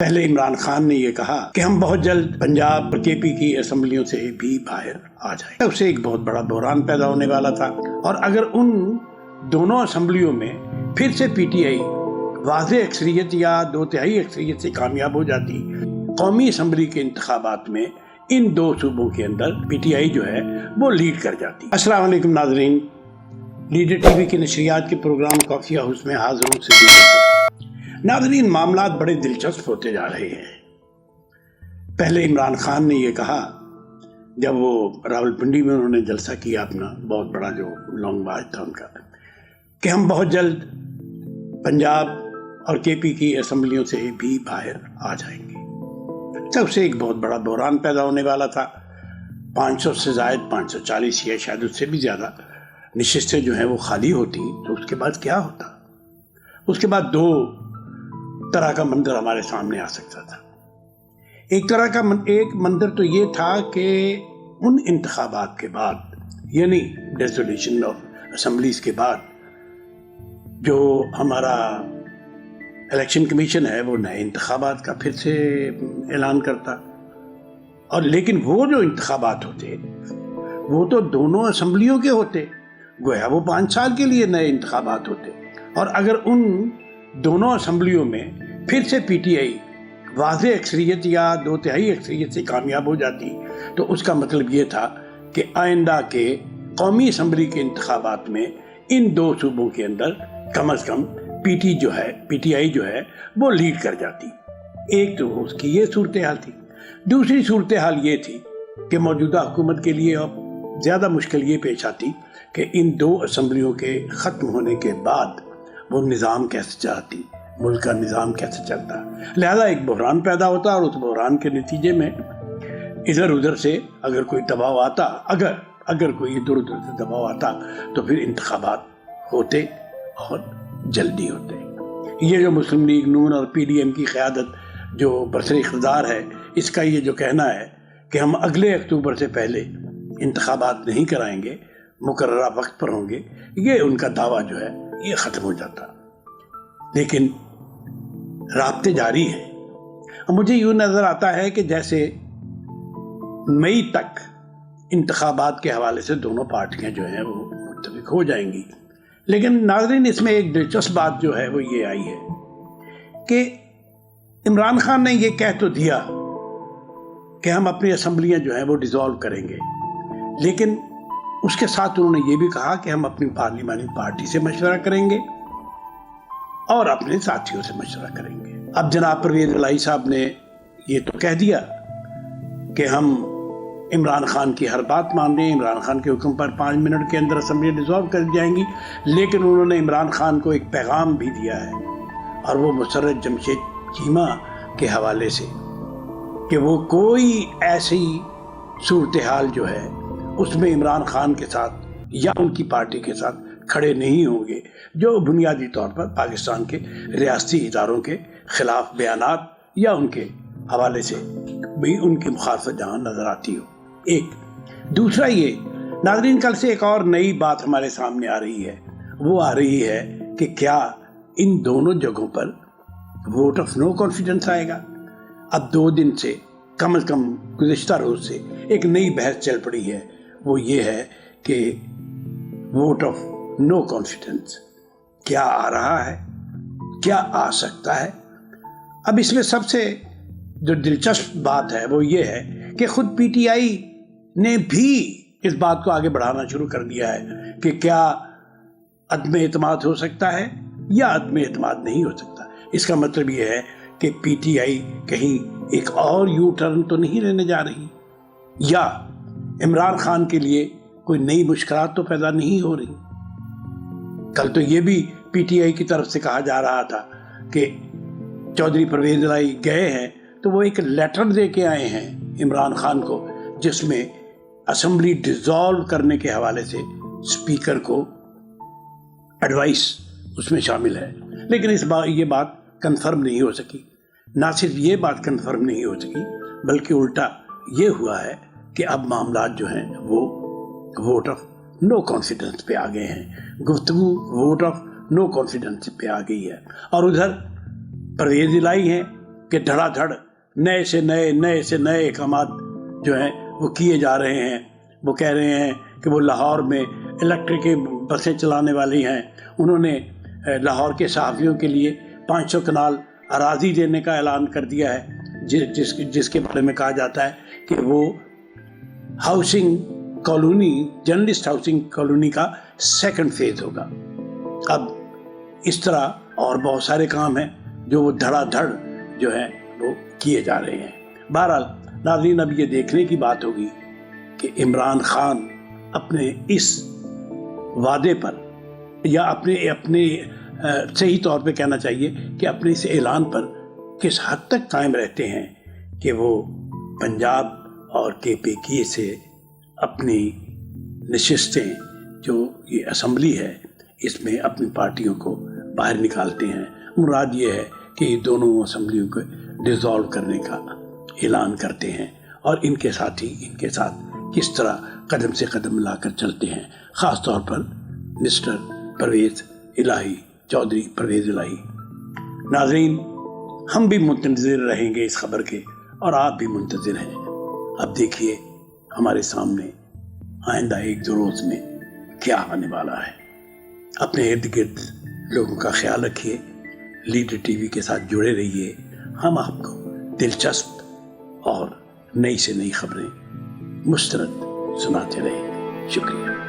पहले इमरान खान ने ये कहा कि हम बहुत जल्द पंजाब और केपी की असेंबलियों से भी बाहर आ जाएंगे। उससे एक बहुत बड़ा बहरान पैदा होने वाला था और अगर उन दोनों असेंबलियों में फिर से पीटीआई वाज़ेह अक्सरियत या 2/3 अक्सरियत से कामयाब हो जाती, कौमी असेंबली के इंतखाबात में इन दो सूबों के अंदर पीटीआई जो है वो लीड कर जाती। अस्सलाम वालेकुम नाज़रीन, लीडर टीवी के नशरियात के प्रोग्राम कॉफ़ी हाउस में हाजिर हूँ। नाज़रीन, मामलात बड़े दिलचस्प होते जा रहे हैं। पहले इमरान खान ने ये कहा जब वो रावलपिंडी में उन्होंने जलसा किया अपना बहुत बड़ा जो लॉन्ग मार्च था उनका, कि हम बहुत जल्द पंजाब और केपी की असेंबलियों से भी बाहर आ जाएंगे। तब से एक बहुत बड़ा बहरान पैदा होने वाला था। 500 से ज़ायद 540 या शायद उससे भी ज़्यादा नशिस्तें जो हैं वो खाली होती, तो उसके बाद क्या होता? उसके बाद दो तरह का मंजर हमारे सामने आ सकता था। एक मंजर तो ये था कि उन इंतखाबात के बाद, यानी डिसोल्यूशन ऑफ असेंबलीज के बाद, जो हमारा इलेक्शन कमीशन है वो नए इंतखाबात का फिर से ऐलान करता। और लेकिन वो जो इंतखाबात होते वो तो दोनों असेंबलियों के होते, गोया वो 5 साल के लिए नए इंतखाबात होते। और अगर उन दोनों असेंबलियों में फिर से पीटीआई वाज़ेह अक्सरियत या 2/3 अक्सरियत से कामयाब हो जाती, तो उसका मतलब ये था कि आइंदा के कौमी असेंबली के इंतखाबात में इन दो सूबों के अंदर कम अज़ कम पीटीआई जो है वो लीड कर जाती। एक तो उसकी ये सूरत हाल थी। दूसरी सूरत हाल ये थी कि मौजूदा हुकूमत के लिए अब ज़्यादा मुश्किल ये पेश आती कि इन दो असेंबलियों के ख़त्म होने के बाद वो निज़ाम कैसे चलाती, मुल्क का निज़ाम कैसे चलता। लिहाजा एक बहरान पैदा होता और उस बहरान के नतीजे में इधर उधर से अगर कोई दबाव आता, अगर कोई इधर उधर से दबाव आता, तो फिर इंतखाबात होते और जल्दी होते। ये जो मुस्लिम लीग नून और पीडीएम की क़यादत जो बरसर इक़्तिदार है, इसका ये जो कहना है कि हम अगले अक्टूबर से पहले इंतखाबात नहीं कराएंगे, मुकर्ररा वक्त पर होंगे, ये उनका दावा जो है ये ख़त्म हो जाता। लेकिन राब्ते जारी है। मुझे यूँ नज़र आता है कि जैसे मई तक इंतखाबात के हवाले से दोनों पार्टियां जो हैं वो मुत्तफ़िक़ हो जाएंगी। लेकिन नाज़रीन, इसमें एक दिलचस्प बात जो है वो ये आई है कि इमरान खान ने ये कह तो दिया कि हम अपनी असेंबलियां जो हैं वो डिज़ोल्व करेंगे, लेकिन उसके साथ उन्होंने ये भी कहा कि हम अपनी पार्लिमानी पार्टी से मशवरा करेंगे और अपने साथियों से मशवरा करेंगे। अब जनाब परवेज़ इलाही साहब ने ये तो कह दिया कि हम इमरान खान की हर बात मान रहे हैं, इमरान खान के हुक्म पर 5 मिनट के अंदर असेंबली डिज़ोल्व कर जाएंगी। लेकिन उन्होंने इमरान खान को एक पैगाम भी दिया है, और वो मुसर्रत जमशेद चीमा के हवाले से, कि वो कोई ऐसी सूरत हाल जो है उसमें इमरान खान के साथ या उनकी पार्टी के साथ खड़े नहीं होंगे जो बुनियादी तौर पर पाकिस्तान के रियासती इदारों के ख़िलाफ़ बयानात या उनके हवाले से भी उनकी मुखालफत जहाँ नज़र आती हो। एक दूसरा ये नाज़रीन, कल से एक और नई बात हमारे सामने आ रही है। वो आ रही है कि क्या इन दोनों जगहों पर वोट ऑफ नो कॉन्फिडेंस आएगा। अब 2 दिन से कम गुज़िश्ता रोज़ से एक नई बहस चल पड़ी है। वो ये है कि वोट ऑफ नो कॉन्फिडेंस क्या आ रहा है, क्या आ सकता है। अब इसमें सबसे जो दिलचस्प बात है वो ये है कि खुद पीटीआई ने भी इस बात को आगे बढ़ाना शुरू कर दिया है कि क्या अदम एतमाद हो सकता है या अदम एतमाद नहीं हो सकता। इसका मतलब ये है कि पीटीआई कहीं एक और यू टर्न तो नहीं लेने जा रही, या इमरान खान के लिए कोई नई मुश्किलात तो पैदा नहीं हो रही। कल तो ये भी पीटीआई की तरफ से कहा जा रहा था कि चौधरी परवेज़ इलाही गए हैं तो वो एक लेटर दे के आए हैं इमरान खान को, जिसमें असेंबली डिज़ोल्व करने के हवाले से स्पीकर को एडवाइस उसमें शामिल है। लेकिन ये बात कंफर्म नहीं हो सकी। ना सिर्फ ये बात कंफर्म नहीं हो सकी, बल्कि उल्टा ये हुआ है कि अब मामलात जो हैं वो वोट ऑफ नो कॉन्फिडेंस पे आ गए हैं। गुफ्तगू वोट ऑफ नो कॉन्फिडेंस पे आ गई है। और उधर परवेज़ इलाही हैं کہ دھڑا دھڑ نئے سے نئے اقدامات جو ہیں وہ کیے جا رہے ہیں. وہ کہہ رہے ہیں کہ وہ لاہور میں الیکٹرک بسیں چلانے والی ہیں. انہوں نے لاہور کے صحافیوں کے لیے 500 کنال اراضی دینے کا اعلان کر دیا ہے، جس کے بارے میں کہا جاتا ہے کہ وہ housing colony, journalist housing colony کا 2nd فیز ہوگا. اب اس طرح اور بہت سارے کام ہیں جو وہ دھڑا دھڑ جو ہیں وہ کیے جا رہے ہیں. بہرحال ناظرین، اب یہ دیکھنے کی بات ہوگی کہ عمران خان اپنے اس وعدے پر، یا اپنے صحیح طور پہ کہنا چاہیے کہ اپنے اس اعلان پر کس حد تک قائم رہتے ہیں کہ وہ پنجاب اور KPK سے اپنی نشستیں، جو یہ اسمبلی ہے، اس میں اپنی پارٹیوں کو باہر نکالتے ہیں. مراد یہ ہے کہ یہ دونوں اسمبلیوں کو ڈیزالو کرنے کا اعلان کرتے ہیں، اور ان کے ساتھ کس طرح قدم سے قدم ملا کر چلتے ہیں، خاص طور پر مسٹر پرویز الہی، چودھری پرویز الہی. ناظرین، ہم بھی منتظر رہیں گے اس خبر کے، اور آپ بھی منتظر ہیں. اب دیکھیے ہمارے سامنے آئندہ 1-2 روز میں کیا آنے والا ہے. اپنے ارد گرد لوگوں کا خیال رکھیے. لیڈر ٹی وی کے ساتھ جڑے رہیے. ہم آپ کو دلچسپ اور نئی سے نئی خبریں مسترد سناتے رہیں گے. شکریہ.